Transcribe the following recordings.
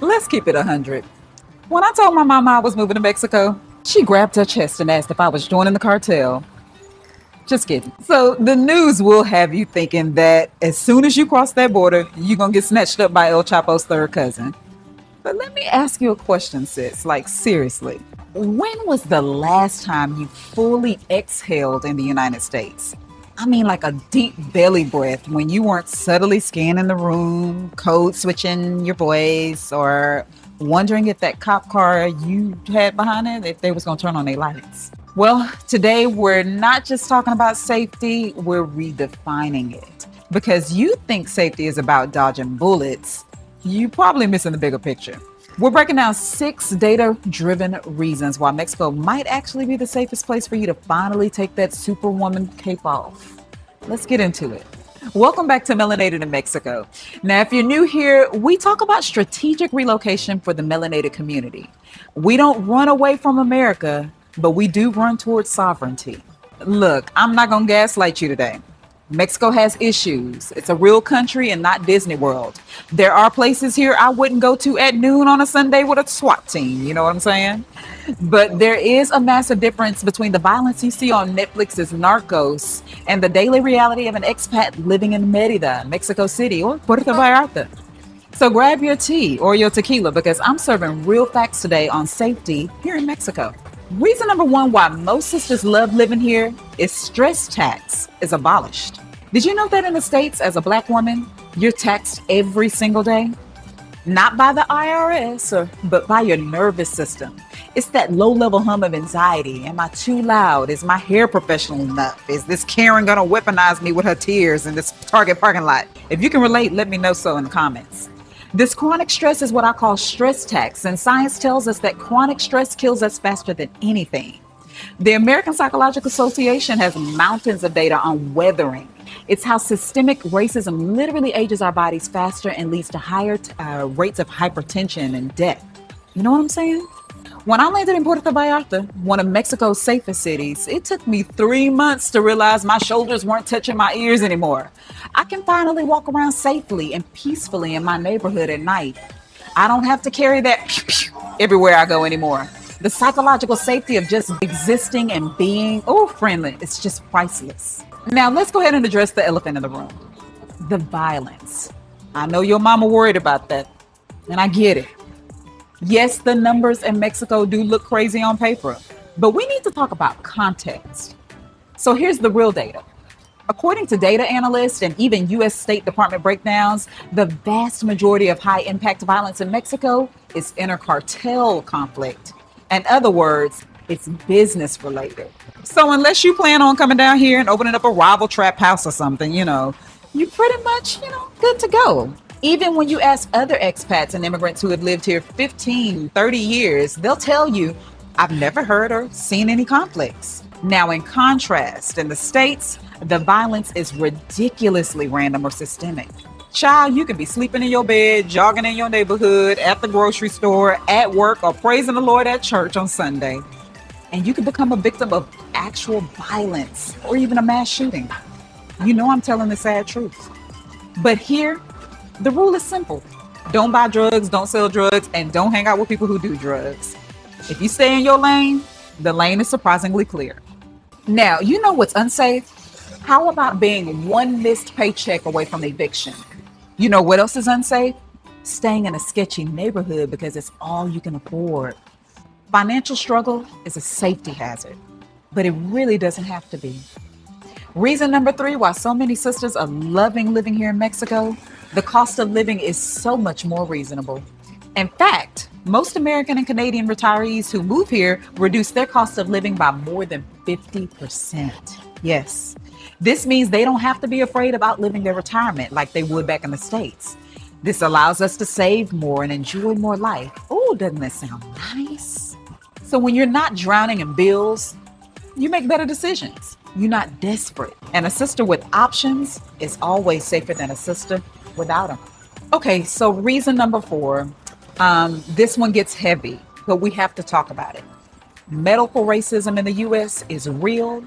Let's keep it 100. When I told my mama I was moving to Mexico, she grabbed her chest and asked if I was joining the cartel. Just kidding. So the news will have you thinking that as soon as you cross that border, you're going to get snatched up by El Chapo's third cousin. But let me ask you a question, sis. Like, seriously, when was the last time you fully exhaled in the United States? I mean, like a deep belly breath when you weren't subtly scanning the room, code switching your voice, or wondering if that cop car you had behind it, if they was going to turn on their lights. Well, today we're not just talking about safety, we're redefining it. Because you think safety is about dodging bullets, you're probably missing the bigger picture. We're breaking down 6 data-driven reasons why Mexico might actually be the safest place for you to finally take that superwoman cape off. Let's get into it. Welcome back to Melanated in Mexico. Now, if you're new here, we talk about strategic relocation for the melanated community. We don't run away from America, but we do run towards sovereignty. Look, I'm not going to gaslight you today. Mexico has issues. It's a real country and not Disney World. There are places here I wouldn't go to at noon on a Sunday with a SWAT team. You know what I'm saying? But there is a massive difference between the violence you see on Netflix's Narcos and the daily reality of an expat living in Mérida, Mexico City, or Puerto Vallarta. So grab your tea or your tequila because I'm serving real facts today on safety here in Mexico. Reason number 1 why most sisters love living here is stress tax is abolished. Did you know that in the States, as a Black woman, you're taxed every single day? Not by the IRS, but by your nervous system. It's that low-level hum of anxiety. Am I too loud? Is my hair professional enough? Is this Karen gonna weaponize me with her tears in this Target parking lot? If you can relate, let me know so in the comments. This chronic stress is what I call stress tax, and science tells us that chronic stress kills us faster than anything. The American Psychological Association has mountains of data on weathering. It's how systemic racism literally ages our bodies faster and leads to higher rates of hypertension and death. You know what I'm saying? When I landed in Puerto Vallarta, one of Mexico's safest cities, it took me 3 months to realize my shoulders weren't touching my ears anymore. I can finally walk around safely and peacefully in my neighborhood at night. I don't have to carry that pew pew everywhere I go anymore. The psychological safety of just existing and being, friendly, it's just priceless. Now let's go ahead and address the elephant in the room. The violence. I know your mama worried about that, and I get it. Yes, the numbers in Mexico do look crazy on paper, but we need to talk about context. So here's the real data. According to data analysts and even U.S. State Department breakdowns, the vast majority of high-impact violence in Mexico is inter-cartel conflict. In other words, it's business related. So unless you plan on coming down here and opening up a rival trap house or something, you pretty much, good to go. Even when you ask other expats and immigrants who have lived here 15, 30 years, they'll tell you, I've never heard or seen any conflicts. Now, in contrast, in the States, the violence is ridiculously random or systemic. Child, you could be sleeping in your bed, jogging in your neighborhood, at the grocery store, at work, or praising the Lord at church on Sunday. And you could become a victim of actual violence or even a mass shooting. You know I'm telling the sad truth. But here, the rule is simple. Don't buy drugs, don't sell drugs, and don't hang out with people who do drugs. If you stay in your lane, the lane is surprisingly clear. Now, you know what's unsafe? How about being one missed paycheck away from eviction? You know what else is unsafe? Staying in a sketchy neighborhood because it's all you can afford. Financial struggle is a safety hazard, but it really doesn't have to be. Reason number 3 why so many sisters are loving living here in Mexico, the cost of living is so much more reasonable. In fact, most American and Canadian retirees who move here reduce their cost of living by more than 50%. Yes, this means they don't have to be afraid of outliving their retirement like they would back in the States. This allows us to save more and enjoy more life. Oh, doesn't that sound nice? So when you're not drowning in bills, you make better decisions. You're not desperate. And a sister with options is always safer than a sister without them. Okay, so reason number 4, this one gets heavy, but we have to talk about it. Medical racism in the US is real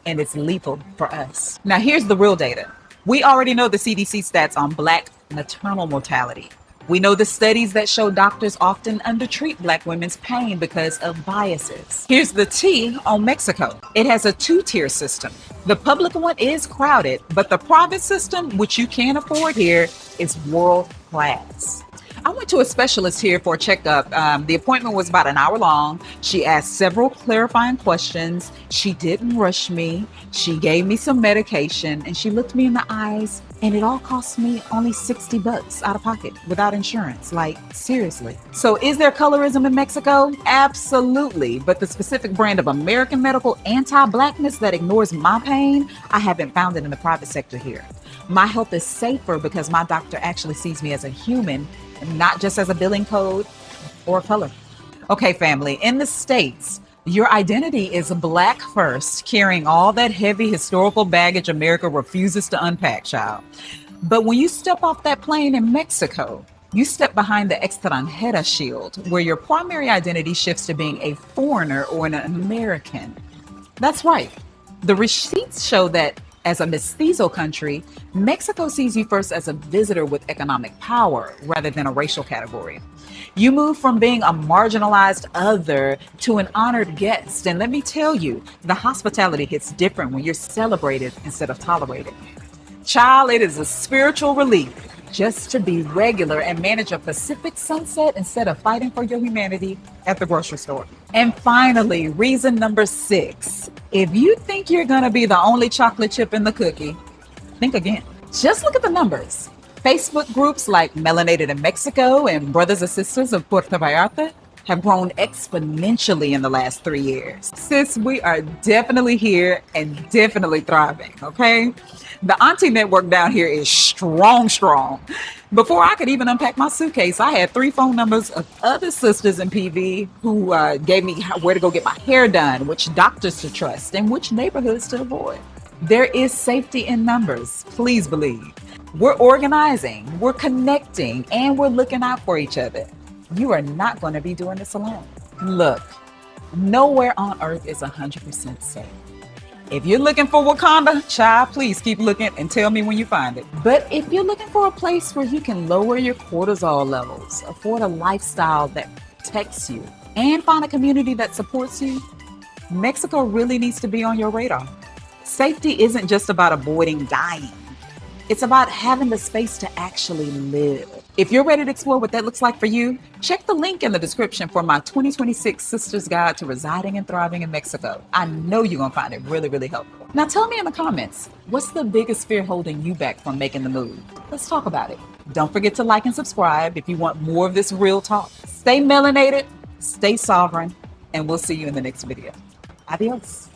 and it's lethal for us. Now here's the real data. We already know the CDC stats on Black maternal mortality. We know the studies that show doctors often undertreat Black women's pain because of biases. Here's the T on Mexico. It has a two-tier system. The public one is crowded, but the private system, which you can afford here, is world class. I went to a specialist here for a checkup. The appointment was about an hour long. She asked several clarifying questions. She didn't rush me. She gave me some medication and she looked me in the eyes, and it all cost me only $60 out of pocket without insurance. Like, seriously. So is there colorism in Mexico? Absolutely. But the specific brand of American medical anti-Blackness that ignores my pain, I haven't found it in the private sector here. My health is safer because my doctor actually sees me as a human, not just as a billing code or color. Okay, family, in the States, your identity is Black first, carrying all that heavy historical baggage America refuses to unpack, child. But when you step off that plane in Mexico, you step behind the Extranjera shield, where your primary identity shifts to being a foreigner or an American. That's right. The receipts show that as a mestizo country, Mexico sees you first as a visitor with economic power rather than a racial category. You move from being a marginalized other to an honored guest. And let me tell you, the hospitality hits different when you're celebrated instead of tolerated. Child, it is a spiritual relief just to be regular and manage a Pacific sunset instead of fighting for your humanity at the grocery store. And finally, reason number 6. If you think you're gonna be the only chocolate chip in the cookie, think again. Just look at the numbers. Facebook groups like Melanated in Mexico and Brothers and Sisters of Puerto Vallarta have grown exponentially in the last 3 years. Sis, we are definitely here and definitely thriving, okay? The Auntie network down here is strong, strong. Before I could even unpack my suitcase, I had 3 phone numbers of other sisters in PV who gave me where to go get my hair done, which doctors to trust, and which neighborhoods to avoid. There is safety in numbers, please believe. We're organizing, we're connecting, and we're looking out for each other. You are not going to be doing this alone. Look, nowhere on earth is 100% safe. If you're looking for Wakanda, child, please keep looking and tell me when you find it. But if you're looking for a place where you can lower your cortisol levels, afford a lifestyle that protects you, and find a community that supports you, Mexico really needs to be on your radar. Safety isn't just about avoiding dying. It's about having the space to actually live. If you're ready to explore what that looks like for you, check the link in the description for my 2026 Sister's Guide to Residing and Thriving in Mexico. I know you're gonna find it really, really helpful. Now tell me in the comments, what's the biggest fear holding you back from making the move? Let's talk about it. Don't forget to like and subscribe if you want more of this real talk. Stay melanated, stay sovereign, and we'll see you in the next video. Adios.